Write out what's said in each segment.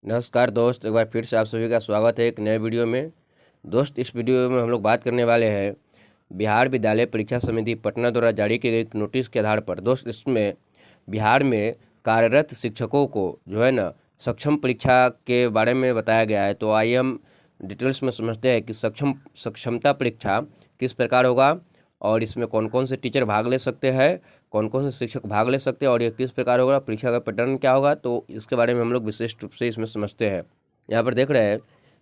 नमस्कार दोस्त, एक बार फिर से आप सभी का स्वागत है एक नए वीडियो में। दोस्त, इस वीडियो में हम लोग बात करने वाले हैं बिहार विद्यालय परीक्षा समिति पटना द्वारा जारी किए गए एक नोटिस के आधार पर। दोस्त, इसमें बिहार में कार्यरत शिक्षकों को जो है ना सक्षम परीक्षा के बारे में बताया गया है। तो आइए हम डिटेल्स में समझते हैं कि सक्षमता परीक्षा किस प्रकार होगा और इसमें कौन कौन से टीचर भाग ले सकते हैं, कौन कौन से शिक्षक भाग ले सकते हैं और ये किस प्रकार होगा, परीक्षा का पैटर्न क्या होगा। तो इसके बारे में हम लोग विशेष रूप से इसमें समझते हैं। यहाँ पर देख रहे हैं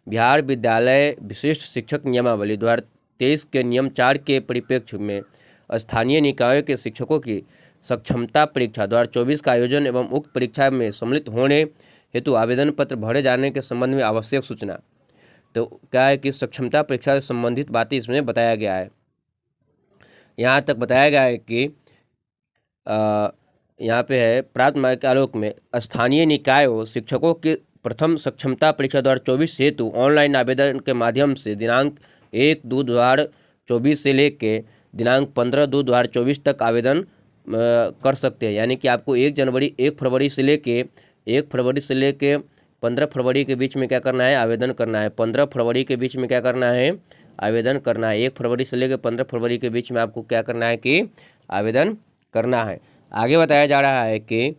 बिहार विद्यालय विशिष्ट शिक्षक नियमावली 2023 के नियम 4 के परिप्रेक्ष्य में स्थानीय निकायों के शिक्षकों की सक्षमता परीक्षा 2024 का आयोजन एवं उक्त परीक्षा में सम्मिलित होने हेतु आवेदन पत्र भरे जाने के संबंध में आवश्यक सूचना। तो क्या है कि सक्षमता परीक्षा से संबंधित बातें इसमें बताया गया है। यहाँ तक बताया गया है कि यहाँ पे है प्राप्त मार्ग के आलोक में स्थानीय निकायों शिक्षकों के प्रथम सक्षमता परीक्षा 2024 हेतु ऑनलाइन आवेदन के माध्यम से दिनांक 1/2/2024 से लेके दिनांक 15/2/2024 तक आवेदन कर सकते हैं। यानी कि आपको 1 फरवरी से लेके 15 फरवरी के बीच में क्या करना है, आवेदन करना है। 15 फरवरी के बीच में क्या करना है, आवेदन करना है। 1 फरवरी से लेकर 15 फरवरी के बीच में आपको क्या करना है कि आवेदन करना है। आगे बताया जा रहा है कि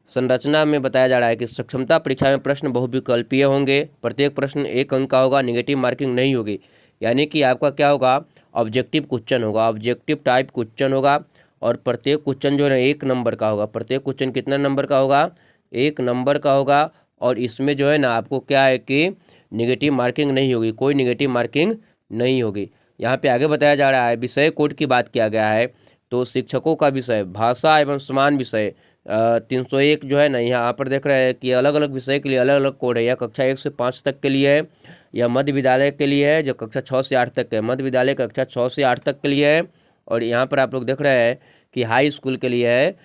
संरचना में बताया जा रहा है कि सक्षमता परीक्षा में प्रश्न बहुविकल्पीय होंगे। प्रत्येक प्रश्न 1 अंक का होगा, निगेटिव मार्किंग नहीं होगी। यानी कि आपका क्या होगा, ऑब्जेक्टिव क्वेश्चन होगा, ऑब्जेक्टिव टाइप क्वेश्चन होगा और प्रत्येक क्वेश्चन जो है 1 नंबर का होगा। प्रत्येक क्वेश्चन कितना नंबर का होगा, 1 नंबर का होगा। और इसमें जो है ना आपको क्या है कि निगेटिव मार्किंग नहीं होगी, कोई निगेटिव मार्किंग नहीं होगी। यहाँ पे आगे बताया जा रहा है विषय कोड की बात किया गया है। तो शिक्षकों का विषय भाषा एवं समान विषय 301 जो है ना, यहाँ पर देख रहे हैं कि अलग अलग विषय के लिए अलग अलग कोड है। यह कक्षा 1 से 5 तक के लिए है, यह मध्य विद्यालय के लिए है जो कक्षा 6 से 8 तक है, मध्य विद्यालय कक्षा 6 से 8 तक के लिए है। और यहाँ पर आप लोग देख रहे हैं कि हाई स्कूल के लिए है,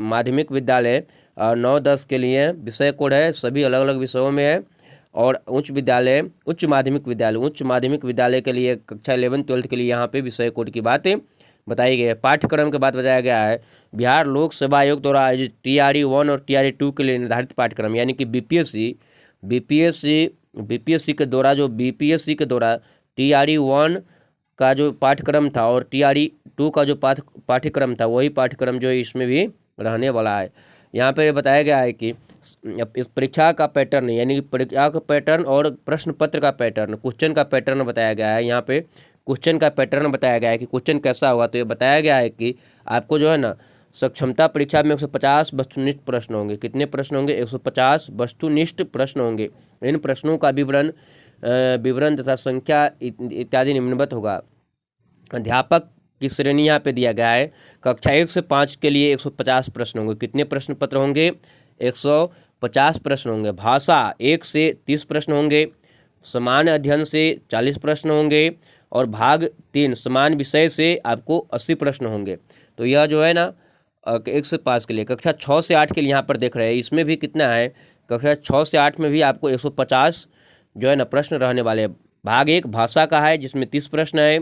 माध्यमिक विद्यालय 9-10 के लिए विषय कोड है, सभी अलग अलग विषयों में है। और उच्च माध्यमिक विद्यालय के लिए कक्षा 11-12 के लिए यहाँ पे विषय कोड की बातें बताई गई है। पाठ्यक्रम के बाद बताया गया है बिहार लोक सेवा आयोग द्वारा आयोजित TRE 1 और TRE 2 के लिए निर्धारित पाठ्यक्रम, यानी कि बीपीएससी के द्वारा TRE 1 का जो पाठ्यक्रम था और TRE 2 का जो पाठ्यक्रम था वही पाठ्यक्रम जो है इसमें भी रहने वाला है। यहाँ पर बताया गया है कि इस परीक्षा का पैटर्न, यानी कि परीक्षा का पैटर्न और प्रश्न पत्र का पैटर्न, क्वेश्चन का पैटर्न बताया गया है। यहाँ पे क्वेश्चन का पैटर्न बताया गया है कि क्वेश्चन कैसा होगा। तो ये बताया गया है कि आपको जो है ना सक्षमता परीक्षा में 150 वस्तुनिष्ठ प्रश्न होंगे। कितने प्रश्न होंगे, 150 वस्तुनिष्ठ प्रश्न होंगे। इन प्रश्नों का विवरण तथा संख्या इत्यादि निम्नवत होगा। अध्यापक की श्रेणी यहाँ पे दिया गया है। कक्षा 1 से 5 के लिए 150 प्रश्न होंगे। कितने प्रश्न पत्र होंगे, 150 प्रश्न होंगे। भाषा 1 से 30 प्रश्न होंगे। सामान्य अध्ययन से 40 प्रश्न होंगे और भाग 3 समान विषय से आपको 80 प्रश्न होंगे। तो यह जो है ना 1 से 5 के लिए। कक्षा 6 से 8 के लिए यहाँ पर देख रहे हैं, इसमें भी कितना है, कक्षा 6 से 8 में भी आपको 150 जो है ना प्रश्न रहने वाले हैं। भाग 1 भाषा का है जिसमें 30 प्रश्न है।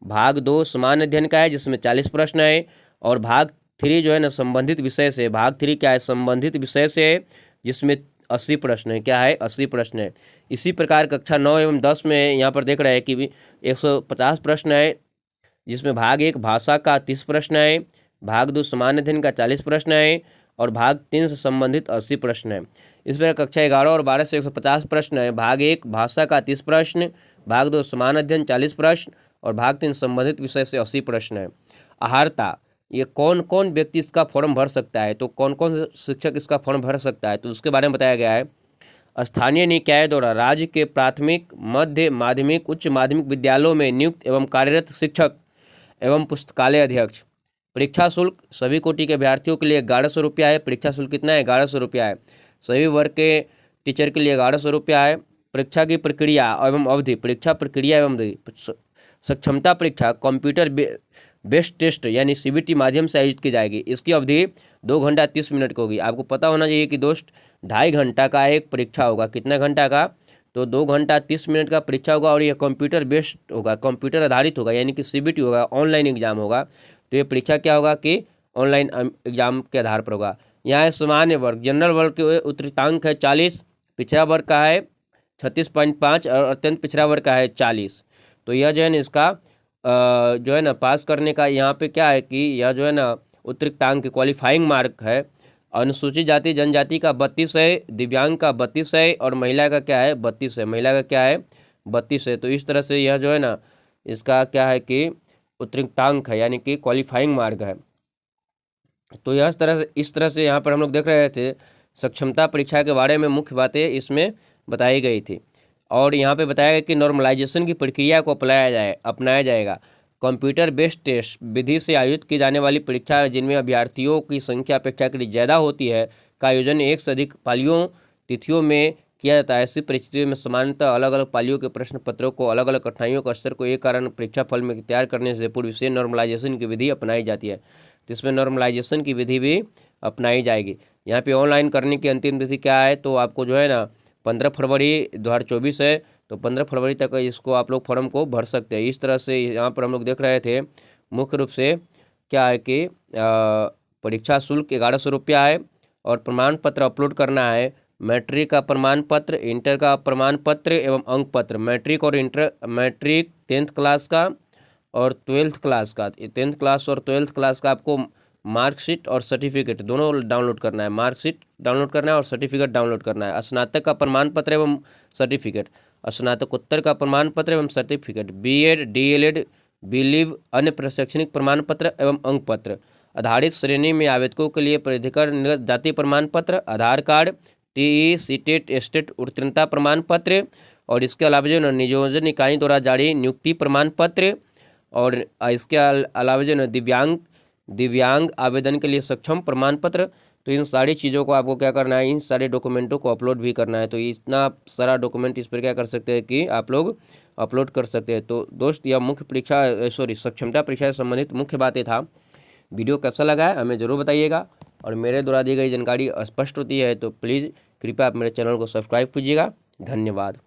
भाग 2 समान अध्ययन का है जिसमें 40 प्रश्न है। और भाग 3 जो है ना संबंधित विषय से, भाग 3 क्या है, संबंधित विषय से है जिसमें 80 प्रश्न है। क्या है, 80 प्रश्न है। इसी प्रकार कक्षा 9 एवं 10 में यहाँ पर देख रहे हैं कि 150 प्रश्न है जिसमें भाग 1 भाषा का 30 प्रश्न है, भाग 2 समान अध्ययन का 40 प्रश्न है और भाग 3 से संबंधित 80 प्रश्न है। इस प्रकार कक्षा 11 और 12 से 150 प्रश्न है। भाग 1 भाषा का 30 प्रश्न, भाग 2 समान अध्ययन 40 प्रश्न और भाग 3 संबंधित विषय से 80 प्रश्न है। आहारता, ये कौन कौन व्यक्ति इसका फॉर्म भर सकता है, तो कौन कौन शिक्षक इसका फॉर्म भर सकता है, तो उसके बारे में बताया गया है। स्थानीय निकाय द्वारा राज्य के प्राथमिक, मध्य माध्यमिक, उच्च माध्यमिक विद्यालयों में नियुक्त एवं कार्यरत शिक्षक एवं पुस्तकालय अध्यक्ष। परीक्षा शुल्क सभी कोटि के अभ्यर्थियों के लिए 1100 रुपया है। परीक्षा शुल्क कितना है, 1100 रुपया है। सभी वर्ग के टीचर के लिए 1100 रुपया है। परीक्षा की प्रक्रिया एवं अवधि, परीक्षा प्रक्रिया एवं अवधि, सक्षमता परीक्षा कंप्यूटर बेस्ड टेस्ट यानी CBT माध्यम से आयोजित की जाएगी। इसकी अवधि 2 घंटा 30 मिनट की होगी। आपको पता होना चाहिए कि दोस्त 2.5 घंटा का एक परीक्षा होगा। कितना घंटा का, तो 2 घंटा 30 मिनट का परीक्षा होगा और यह कंप्यूटर बेस्ड होगा, कंप्यूटर आधारित होगा, यानी कि CBT होगा, ऑनलाइन एग्जाम होगा। तो ये परीक्षा क्या होगा कि ऑनलाइन एग्जाम के आधार पर होगा। यहाँ है सामान्य वर्ग, जनरल वर्ग के उत्तरांक है 40, पिछड़ा वर्ग का है 36.5 और अत्यंत पिछड़ा वर्ग का है 40। तो यह जो है ना इसका जो है ना पास करने का यहाँ पे क्या है कि यह जो है ना उत्तरांक क्वालिफाइंग मार्क है। अनुसूचित जाति जनजाति का 32 है, दिव्यांग का 32 है और महिला का क्या है 32 है, महिला का क्या है 32 है। तो इस तरह से यह जो है ना इसका क्या है कि उत्तरांक है, यानी कि क्वालिफाइंग मार्क है। तो इस तरह से यहाँ पर हम लोग देख रहे थे सक्षमता परीक्षा के बारे में मुख्य बातें इसमें बताई गई थी। और यहाँ पे बताया गया कि नॉर्मलाइजेशन की प्रक्रिया को अपनाया जाएगा। कंप्यूटर बेस्ड टेस्ट विधि से आयोजित की जाने वाली परीक्षा जिनमें अभ्यर्थियों की संख्या अपेक्षाकृत ज़्यादा होती है का आयोजन एक से अधिक पालियों तिथियों में किया जाता है। ऐसी परिस्थितियों में सामान्यतः अलग अलग पालियों के प्रश्न पत्रों को अलग अलग कठिनाइयों के स्तर को एक कारण परीक्षा फल में तैयार करने से पूर्व विशेष नॉर्मलाइजेशन की विधि अपनाई जाती है। तो इसमें नॉर्मलाइजेशन की विधि भी अपनाई जाएगी। यहाँ पे ऑनलाइन करने की अंतिम तिथि क्या है, तो आपको जो है ना 15 फरवरी 2024 है, तो 15 फरवरी तक इसको आप लोग फॉर्म को भर सकते हैं। इस तरह से यहाँ पर हम लोग देख रहे थे मुख्य रूप से क्या है कि परीक्षा शुल्क 1100 रुपया है और प्रमाण पत्र अपलोड करना है। मैट्रिक का प्रमाण पत्र, इंटर का प्रमाण पत्र एवं अंक पत्र, मैट्रिक 10th क्लास का और 12th क्लास का, 10th क्लास और 12th क्लास का आपको मार्कशीट और सर्टिफिकेट दोनों डाउनलोड करना है। मार्कशीट डाउनलोड करना है और सर्टिफिकेट डाउनलोड करना है। स्नातक का प्रमाण पत्र एवं सर्टिफिकेट, स्नातकोत्तर का प्रमाण पत्र एवं सर्टिफिकेट, बीएड, डीएलएड, बीलिव, अन्य प्रशैक्षणिक प्रमाण पत्र एवं अंक पत्र। आधारित श्रेणी में आवेदकों के लिए प्राधिकरण निर्गत जाति प्रमाण पत्र, आधार कार्ड, टीई, सीटेट, स्टेट उत्तीर्णता प्रमाण पत्र और इसके अलावा जो नियोजन इकाई द्वारा जारी नियुक्ति प्रमाण पत्र और इसके अलावा जो दिव्यांग आवेदन के लिए सक्षम प्रमाण पत्र। तो इन सारी चीज़ों को आपको क्या करना है, इन सारे डॉक्यूमेंटों को अपलोड भी करना है। तो इतना सारा डॉक्यूमेंट इस पर क्या कर सकते हैं कि आप लोग अपलोड कर सकते हैं। तो दोस्त यह सक्षमता परीक्षा से संबंधित मुख्य बातें था। वीडियो कैसा लगा है हमें ज़रूर बताइएगा और मेरे द्वारा दी गई जानकारी स्पष्ट होती है तो प्लीज़ कृपया आप मेरे चैनल को सब्सक्राइब कीजिएगा। धन्यवाद।